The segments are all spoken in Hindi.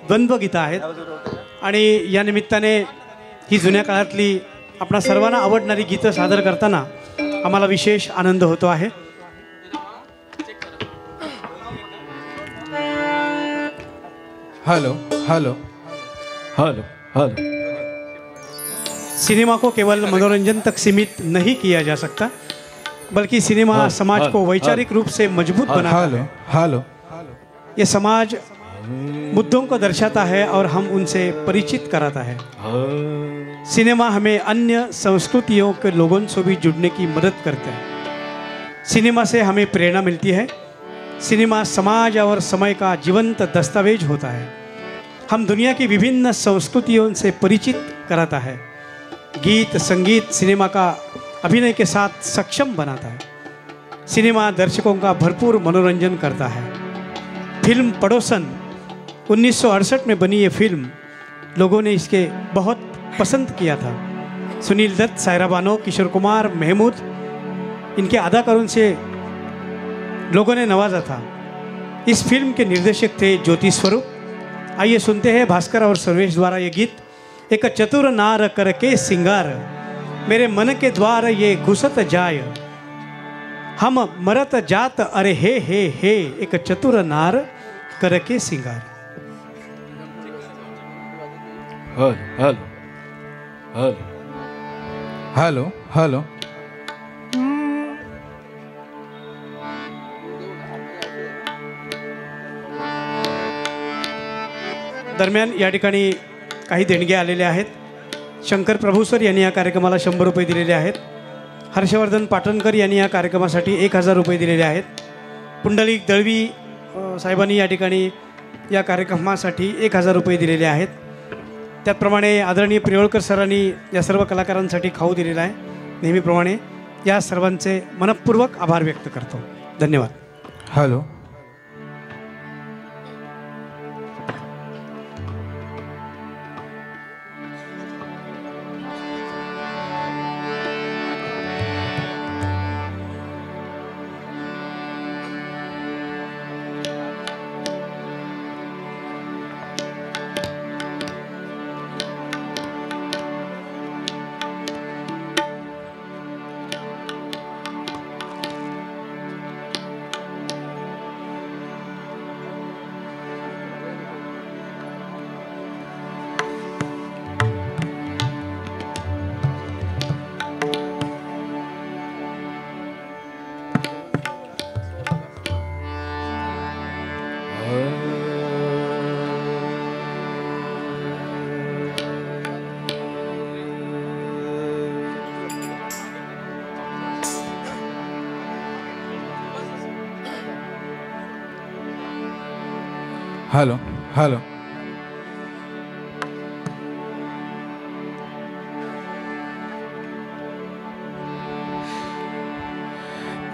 द्वंद्वगीतं आहेत आणि या निमित्ताने ही जुन्या काळातली आपणा सर्वांना आवडणारी गीतं सादर करताना आम्हाला विशेष आनंद होतो आहे. Hello hello hello hello. Cinema को केवल मनोरंजन तक सीमित नहीं किया जा सकता, बल्कि सिनेमा समाज को वैचारिक रूप से मजबूत बनाता है. हेलो ये समाज मुद्दों को दर्शाता है और हम उनसे परिचित कराता है. सिनेमा हमें अन्य संस्कृतियों के लोगों से भी जुड़ने की मदद करता है. सिनेमा से हमें प्रेरणा मिलती है. सिनेमा समाज और समय का जीवंत दस्तावेज होता है. हम दुनिया की विभिन्न संस्कृतियों से परिचित कराता है. गीत संगीत सिनेमा का अभिनय के साथ सक्षम बनाता है. सिनेमा दर्शकों का भरपूर मनोरंजन करता है. फिल्म पड़ोसन 1968 में बनी ये फिल्म लोगों ने इसके बहुत पसंद किया था. सुनील दत्त, सायरा बानो, किशोर कुमार, महमूद, इनके अदाकारों से लोगों ने नवाजा था. इस फिल्म के निर्देशक थे ज्योति स्वरूप. आइए सुनते हैं भास्कर और सर्वेश द्वारा ये गीत. एक चतुर नार करके सिंगार, मेरे मन के द्वार ये घुसत जाय, हम मरत जात अरे हे हे हे, एक चतुर नार करके सिंगार. Hello hello hello hello hello. दरम्यान या ठिकाणी काही देणग्या आलेल्या आहेत. शंकर प्रभू सर यांनी या कार्यक्रमाला 100 रुपये दिलेले आहेत. हर्षवर्धन पाटणकर यांनी या कार्यक्रमासाठी 1000 रुपये दिलेले आहेत. पुंडलिक दळवी साहेबांनी या ठिकाणी या कार्यक्रमासाठी 1000 रुपये दिलेले आहेत. त्याचप्रमाणे आदरणीय प्रियोळकर सरांनी या सर्व कलाकारांसाठी खाऊ दिलेला आहे. नेहमीप्रमाणे या सर्वांचे मनपूर्वक आभार व्यक्त करतो. धन्यवाद. Hello hello hello.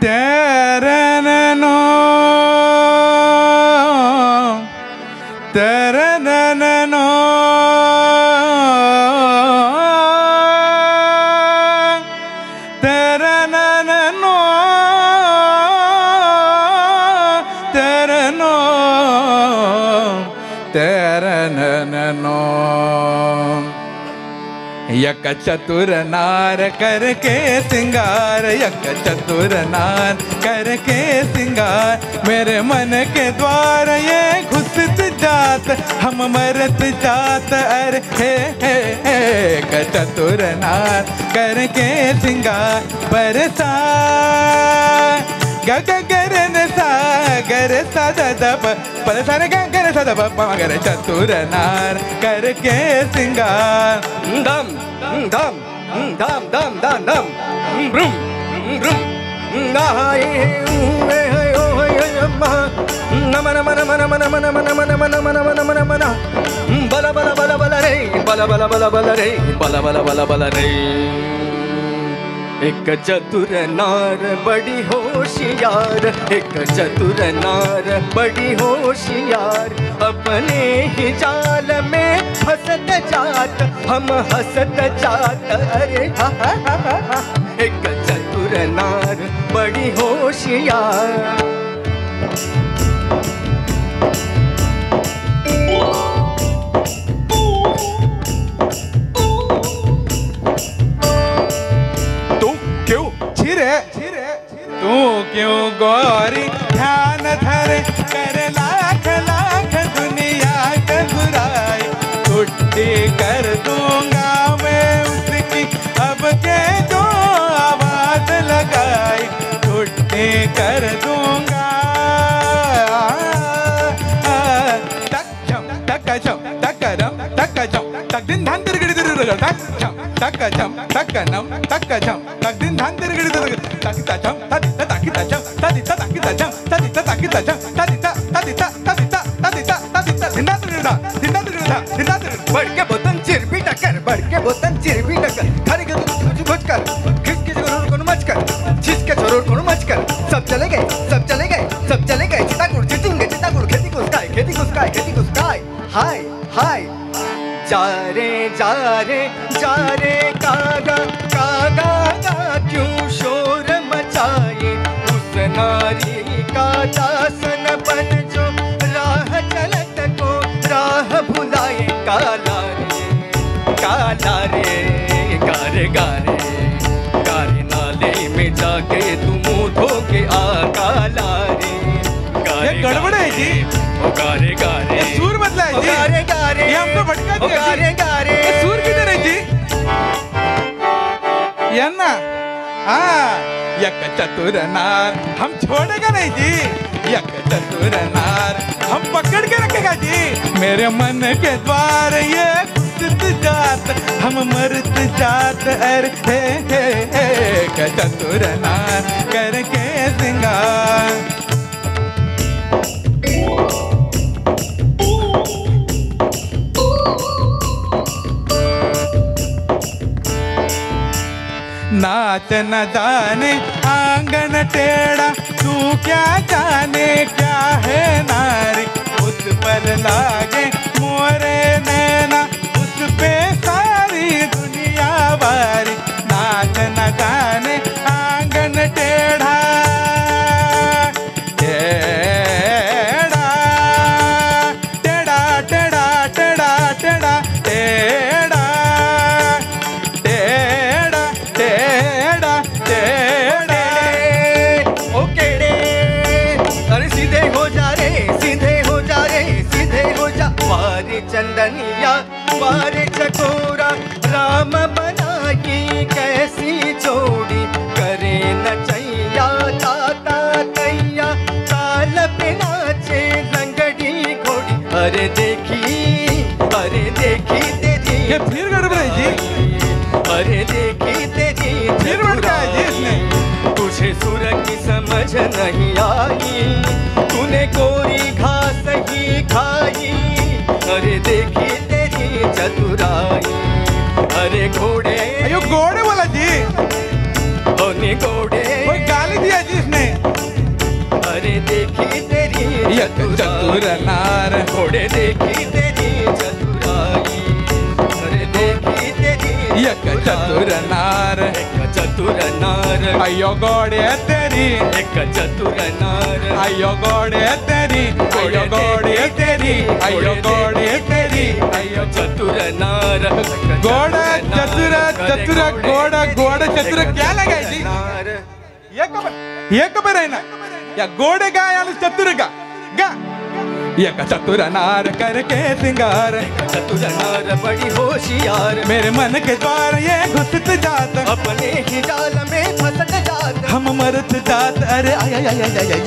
तेरे नैनो तेरे नैनो तेरे नैनो तेरे नो तेरे नैनो. यक चतुर नार करके सिंगार, यक चतुर नार करके सिंगार, मेरे मन के द्वार ये घुसत जात, हम मरत जात अरे हे हे हे. यक चतुर नार करके सिंगार, बरसा गग गरन सागर सदब पलसार गगर सदब मगर चतुर नार करके सिंगार. दम दम दम दम दम दम ब्रूम ब्रूम नाई नम नम नम नम नम नम नम नम नम नम नम नम बला बला बला बला रे बला बला बला बला रे बला बला बला बला रे. एक चतुर नार बड़ी होशियार, एक चतुर नार बड़ी होशियार, अपने ही जाल में हंसत जात, हम हंसत जात अरे हा हा हा हा. एक चतुर नार बड़ी होशियार. छम तकरम तक छम तक दिन धान तिरगड़ी तिरगड़ तक छम तकनम तक छम तक दिन धान तिरगड़ी तिरगड़ तक छम तदि तकी तचम तदि तकी तचम तदि तकी तचम तदि धिंदा तिरगड़ा बढ़ के बोतन चिरबी टक्कर बढ़ के बोतन चिरबी टक्कर खाने के तुझे खोज कर खिस के जरूर कोनो मच कर छिस के जरूर कोनो मच कर सब चले गए चिता गुड़ खेती कुसकाए हाय हाय जा रे कागा कागा क्यों शोर मचाए उस नारी का दासन बन जो राह चलत को राह भुलाए काला रे गारे नाले में जाके तुम धो के आ काला रे ये गड़बड़ है जी गारे ये सूर बदला है जी गारे ये हमको भटका दिया गारे ये सूर किधर है जी ये ना यक चतुर नार हम छोड़ेगा नहीं जी यक चतुर नार हम पकड़ के रखेगा जी मेरे मन के द्वार ये घुसत जात हम मरत जात अरे हे चतुर नार करके सिंगार नाच न जाने आंगन टेढ़ा तू क्या जाने क्या है नारी उस पर लागे मोरे नैना उस पे सारी दुनिया वारी नाच न जाने आंगन टेढ़ा टेढ़ा टेढ़ा टेढ़ा टेढ़ा टेढ़ा चंदनिया वारे चकोरा राम बनाई कैसी जोड़ी करे नचैया ताता तैया ताल पे नाचे लंगड़ी घोड़ी अरे देखी तेरी ये फिर गड़बड़ है जी अरे देखी तेरी फिर बढ़ता है जी इसने तुझे सुर की समझ नहीं आई तूने कोरी घास ही खाई अरे देखी तेरी चतुराई अरे घोड़े अयो घोड़े बोला जी ओने घोड़े कोई गाली दिया जी इसने अरे देखी तेरी चतुर नार घोड़े देखी तेरी चतुराई अरे देखी तेरी एक चतुर नार अयो घोड़े तेरी एक चतुर नार अयो घोड़े तेरी अयो घोड़े तेरी अयो घोड़े तेरी अयो चतुर नार घोड़ा चतुर चतुर घोड़ा घोड़ा चतुर क्या लगा जी ये खबर है ना या घोड़े का या चतुर का गा एक चतुर नार करके सिंगार चतुर नार बड़ी होशियार मेरे मन के द्वार ये घुसत जात अपने ही जाल में फंसत जात हम मरत जात अरे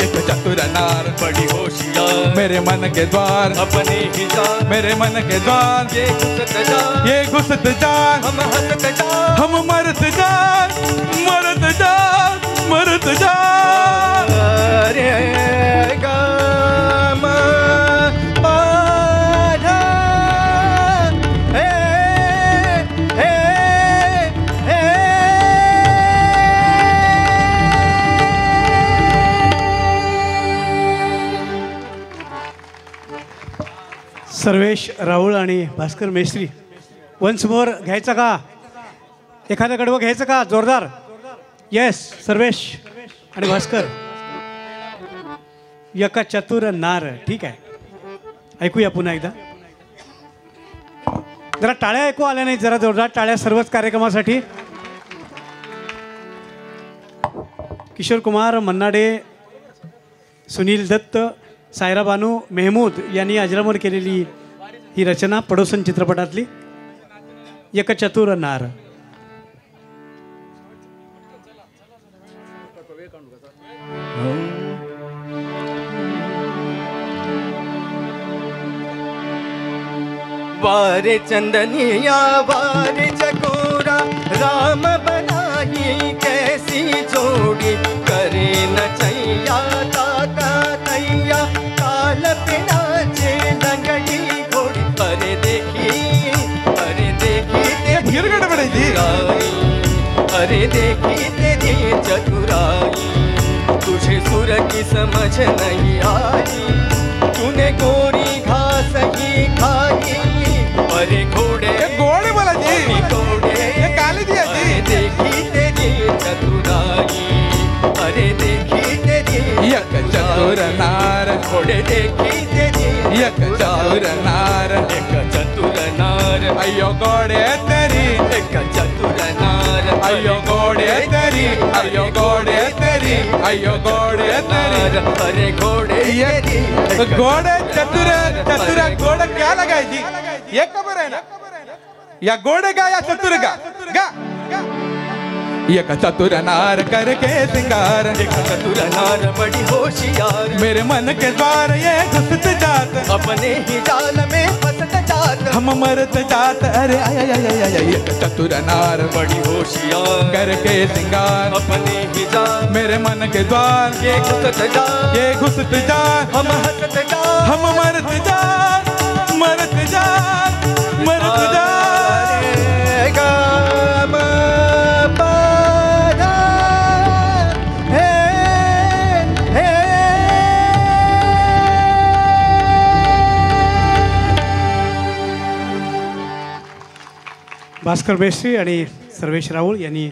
एक चतुर नार बड़ी होशियार मेरे मन के द्वार अपने ही जाल मेरे मन के द्वार ये घुसत जात ये घुसत जात हम हंसत जात हम मरत जात मरत जात मरत जात अरे गामा पाधा हे हे हे सर्वेश राहुल आणि भास्कर मेस्त्री वन्स मोर घ्यायचा का एखादा कडवं घ्यायचं का जोरदार येस सर्वेश आणि भास्कर यका चतुर नार ठीक आहे ऐकूया पुन्हा एकदा जरा टाळ्या ऐकू आल्या नाही जरा जोरदार टाळ्या सर्वच कार्यक्रमासाठी किशोर कुमार मन्नाडे सुनील दत्त सायरा बानू मेहमूद यांनी अजरामर केलेली ही रचना पडोसन चित्रपटातली एक चतुर नार वारे चंदनिया वारे चकोरा राम बनाई कैसी जोड़ी करे नचैया ताका तैया काल पे नाचे लंगड़ी घोड़ी अरे देखी गिरगट पड़ेगी। अरे देखी तेरी चतुराई तुझे सुर की समझ नहीं आई तूने गोरी घास ही खाई अरे घोड़े घोड़े बोला जी घोड़े ये काली दिया जी। अरे देखी तेरी चतुराई अरे देखी तेरी एक चतुर नार घोड़े देखी तेरी एक चतुर नार एक चतुर नार अयो घोड़े तेरी एक चतुर नार अयो घोड़े तेरी अयो घोड़े तेरी अयो घोड़े तेरी। अरे घोड़े ये घोड़े चतुर चतुर घोड़ा क्या लगाए जी ये खबर है ना या घोड़े का या चतुर का गा एक चतुर नार करके सिंगार एक चतुर नार बड़ी होशियार मेरे मन के द्वार ये घुसत जात अपने ही जाल में फंसत जात हम मरत जात अरे आय आय आय आय एक चतुर नार बड़ी होशियार करके सिंगार अपने ही जाल मेरे मन के द्वार ये घुसत जात ये घुसत जात हम हंसत जात हम मरत जात मरत जात मरत जात। रे गा मा पा धा हे हे भास्कर बेस्ट्री आणि सर्वेश राऊळ यांनी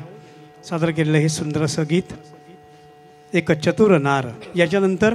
सादर केलेलं हे सुंदर असं गीत एक चतुर नार. याच्यानंतर